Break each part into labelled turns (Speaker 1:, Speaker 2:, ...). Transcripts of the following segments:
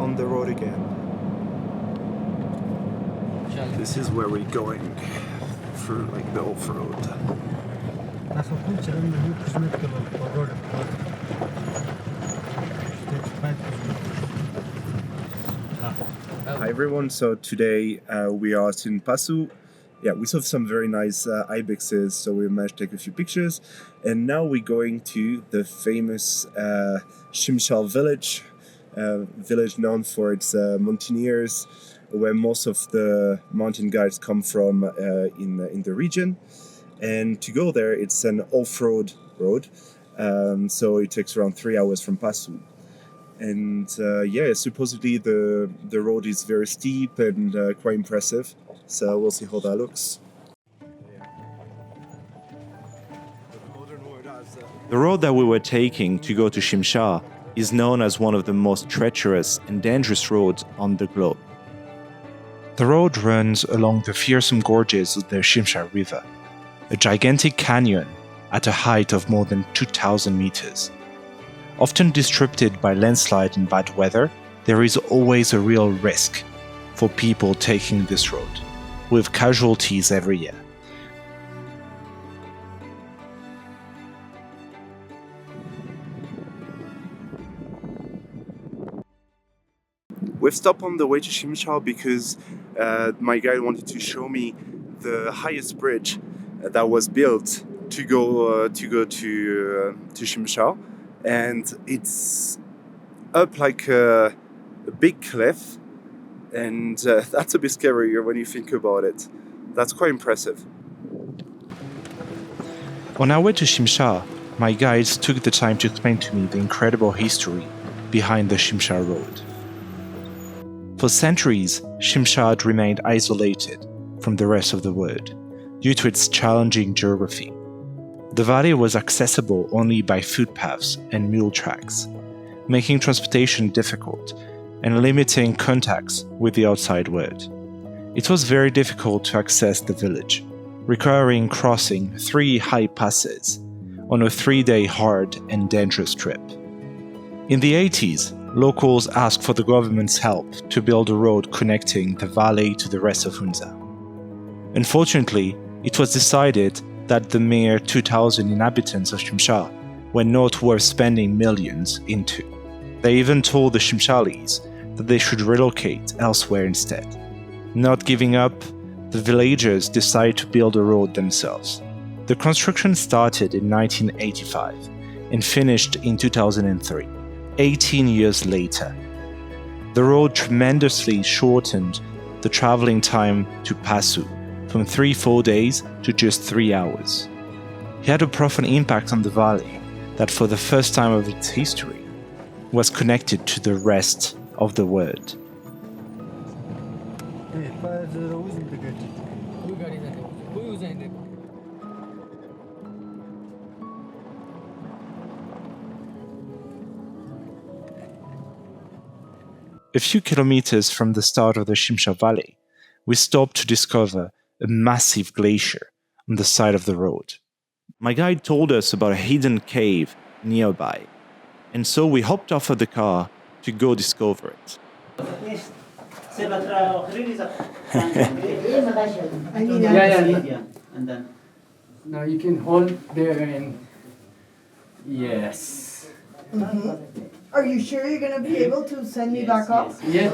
Speaker 1: on the road again. This is where we're going for like the off-road. Hi everyone, so today we are in Passu. Yeah, we saw some very nice ibexes, so we managed to take a few pictures. And now we're going to the famous Shimshal village known for its mountaineers, where most of the mountain guides come from in the region. And to go there, it's an off-road road, so it takes around 3 hours from Passu. And supposedly the road is very steep and quite impressive. So we'll see how that looks. The road that we were taking to go to Shimshal is known as one of the most treacherous and dangerous roads on the globe. The road runs along the fearsome gorges of the Shimshal River, a gigantic canyon at a height of more than 2,000 meters. Often disrupted by landslide and bad weather, there is always a real risk for people taking this road, with casualties every year. We've stopped on the way to Shimshal because my guide wanted to show me the highest bridge that was built to go to Shimshal, and it's up like a big cliff, and that's a bit scarier when you think about it. That's quite impressive. On our way to Shimshal, my guides took the time to explain to me the incredible history behind the Shimshal road. For centuries, Shimshal had remained isolated from the rest of the world due to its challenging geography. The valley was accessible only by footpaths and mule tracks, making transportation difficult and limiting contacts with the outside world. It was very difficult to access the village, requiring crossing 3 high passes on a 3-day hard and dangerous trip. In the 80s, locals asked for the government's help to build a road connecting the valley to the rest of Hunza. Unfortunately, it was decided that the mere 2,000 inhabitants of Shimshal were not worth spending millions into. They even told the Shimshalis that they should relocate elsewhere instead. Not giving up, the villagers decided to build a road themselves. The construction started in 1985 and finished in 2003, 18 years later. The road tremendously shortened the traveling time to Passu from 3-4 days to just 3 hours. It had a profound impact on the valley that for the first time of its history was connected to the rest of the world. A few kilometers from the start of the Shimshal Valley, we stopped to discover a massive glacier on the side of the road. My guide told us about a hidden cave nearby, and so we hopped off of the car to go discover it.
Speaker 2: And then now you can hold there and yes.
Speaker 3: Mm-hmm. Are you sure you're gonna be able to send me back up?
Speaker 2: Yes.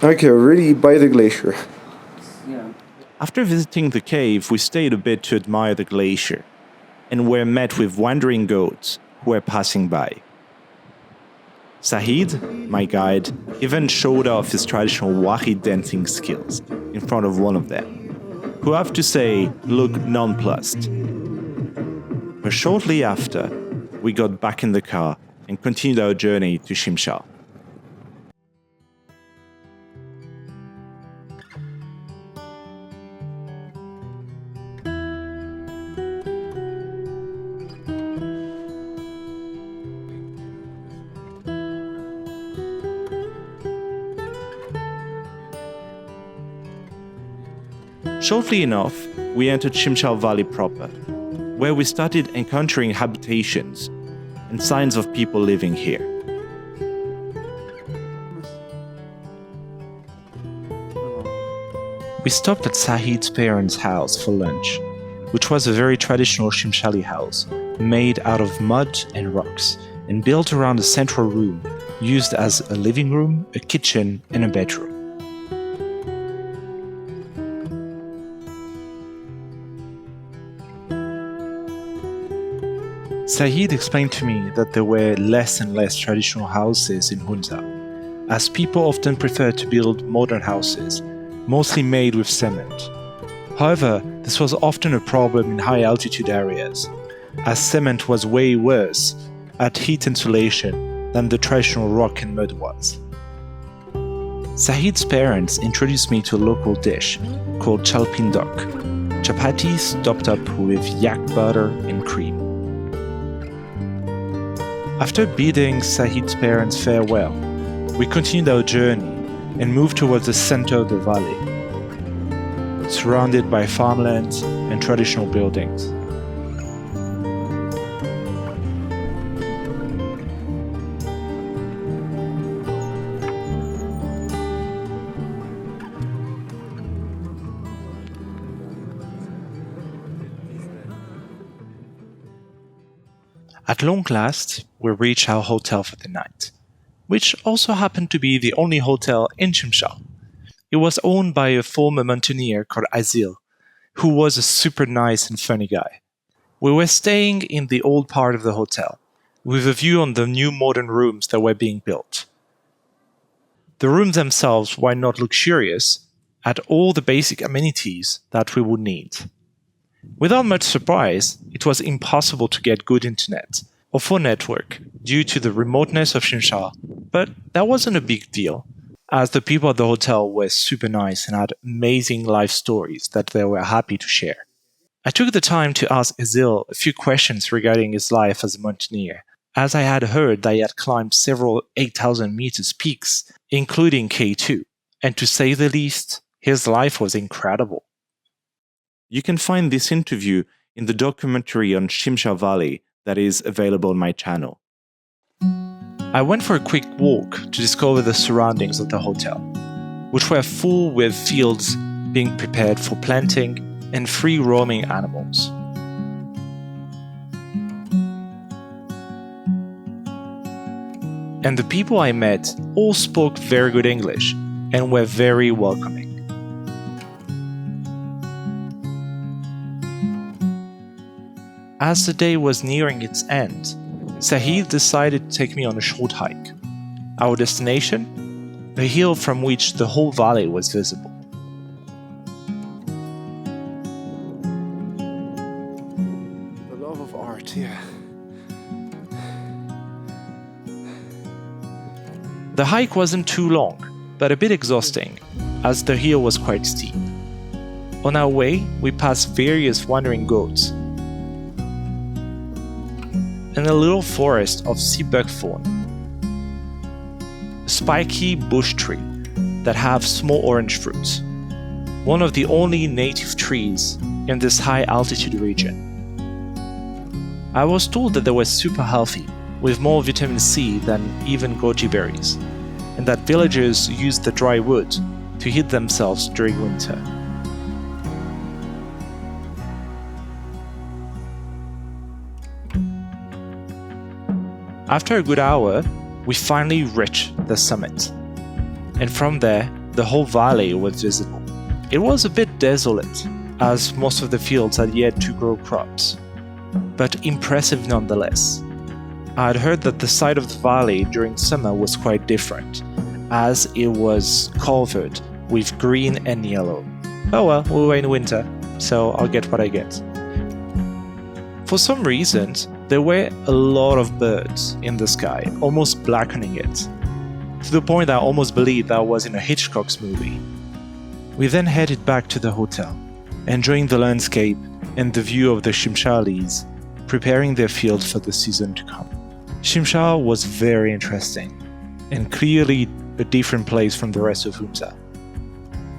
Speaker 1: Okay, really by the glacier.
Speaker 2: Yeah.
Speaker 1: After visiting the cave, we stayed a bit to admire the glacier, and were met with wandering goats who were passing by. Sahid, my guide, even showed off his traditional Wahid dancing skills in front of one of them, who I have to say looked nonplussed. But shortly after, we got back in the car and continued our journey to Shimshal. Shortly enough, we entered Shimshal Valley proper, where we started encountering habitations and signs of people living here. We stopped at Sahid's parents' house for lunch, which was a very traditional Shimshali house, made out of mud and rocks, and built around a central room, used as a living room, a kitchen, and a bedroom. Sahid explained to me that there were less and less traditional houses in Hunza, as people often prefer to build modern houses, mostly made with cement. However, this was often a problem in high-altitude areas, as cement was way worse at heat insulation than the traditional rock and mud was. Sahid's parents introduced me to a local dish called chalpindok, chapatis topped up with yak butter and cream. After bidding Sahid's parents farewell, we continued our journey and moved towards the center of the valley, surrounded by farmlands and traditional buildings. At long last, we reached our hotel for the night, which also happened to be the only hotel in Shimshal. It was owned by a former mountaineer called Azil, who was a super nice and funny guy. We were staying in the old part of the hotel, with a view on the new modern rooms that were being built. The rooms themselves were not luxurious, had all the basic amenities that we would need. Without much surprise, it was impossible to get good internet or phone network due to the remoteness of Shimshal, but that wasn't a big deal, as the people at the hotel were super nice and had amazing life stories that they were happy to share. I took the time to ask Azil a few questions regarding his life as a mountaineer, as I had heard that he had climbed several 8,000 meters peaks, including K2, and to say the least, his life was incredible. You can find this interview in the documentary on Shimshal Valley that is available on my channel. I went for a quick walk to discover the surroundings of the hotel, which were full with fields being prepared for planting and free-roaming animals. And the people I met all spoke very good English and were very welcoming. As the day was nearing its end, Sahid decided to take me on a short hike. Our destination? A hill from which the whole valley was visible. The love of art, yeah. The hike wasn't too long, but a bit exhausting, as the hill was quite steep. On our way, we passed various wandering goats, and a little forest of sea buckthorn, a spiky bush tree that have small orange fruits, one of the only native trees in this high altitude region. I was told that they were super healthy, with more vitamin C than even goji berries, and that villagers used the dry wood to heat themselves during winter. After a good hour, we finally reached the summit, and from there, the whole valley was visible. It was a bit desolate, as most of the fields had yet to grow crops, but impressive nonetheless. I had heard that the side of the valley during summer was quite different, as it was covered with green and yellow. Oh well, we were in winter, so I'll get what I get. For some reasons, there were a lot of birds in the sky, almost blackening it, to the point that I almost believed that I was in a Hitchcock's movie. We then headed back to the hotel, enjoying the landscape and the view of the Shimshalis, preparing their fields for the season to come. Shimshal was very interesting, and clearly a different place from the rest of Hunza.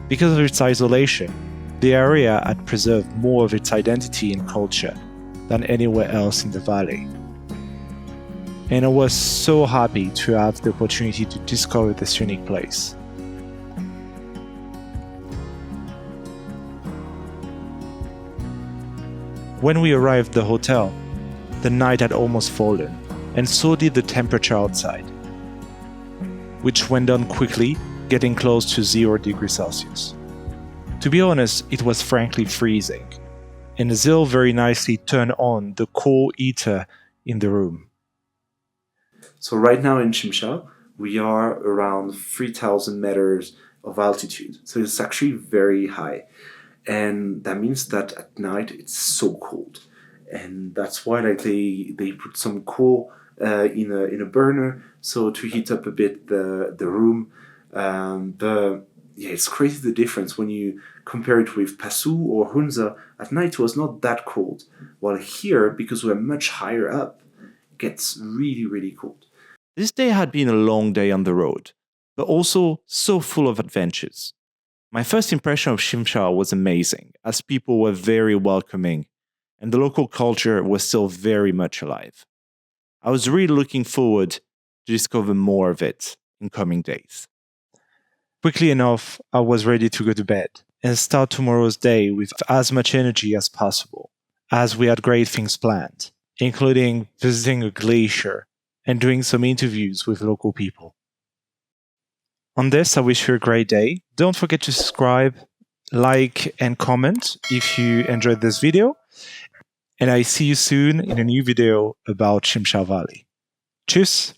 Speaker 1: Because of its isolation, the area had preserved more of its identity and culture than anywhere else in the valley. And I was so happy to have the opportunity to discover this unique place. When we arrived at the hotel, the night had almost fallen, and so did the temperature outside, which went down quickly, getting close to 0 degrees Celsius. To be honest, it was frankly freezing, and Zil very nicely turned on the coal heater in the room. So right now in Shimshal, we are around 3,000 meters of altitude. So it's actually very high. And that means that at night it's so cold. And that's why they put some coal in a burner, so to heat up a bit the room. It's crazy the difference when you compare it with Passu or Hunza. At night it was not that cold, while here, because we're much higher up, it gets really, really cold. This day had been a long day on the road, but also so full of adventures. My first impression of Shimshal was amazing, as people were very welcoming, and the local culture was still very much alive. I was really looking forward to discover more of it in coming days. Quickly enough, I was ready to go to bed and start tomorrow's day with as much energy as possible, as we had great things planned, including visiting a glacier and doing some interviews with local people. On this, I wish you a great day. Don't forget to subscribe, like, and comment if you enjoyed this video. And I see you soon in a new video about Shimshal Valley. Tschüss!